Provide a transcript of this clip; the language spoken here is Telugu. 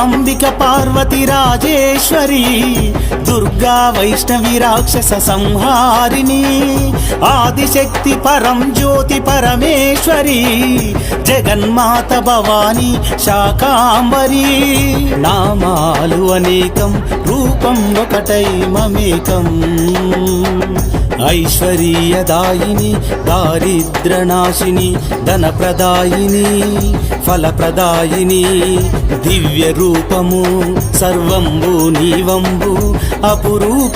అంబిక పార్వతి రాజేశ్వరి, దుర్గా వైష్ణవి రాక్షస సంహారిణి, ఆదిశక్తి పరం జ్యోతి పరమేశ్వరి, జగన్మాత భవాని శాకాంబరి. నామాలు అనేకం రూపం ఒకటై మమేకం, ఐశ్వర్యదాయిని దారిద్రనాశిని ధనప్రదాయిని ఫలప్రదాయిని, దివ్య రూపము సర్వంబు నీవంబు అపురూప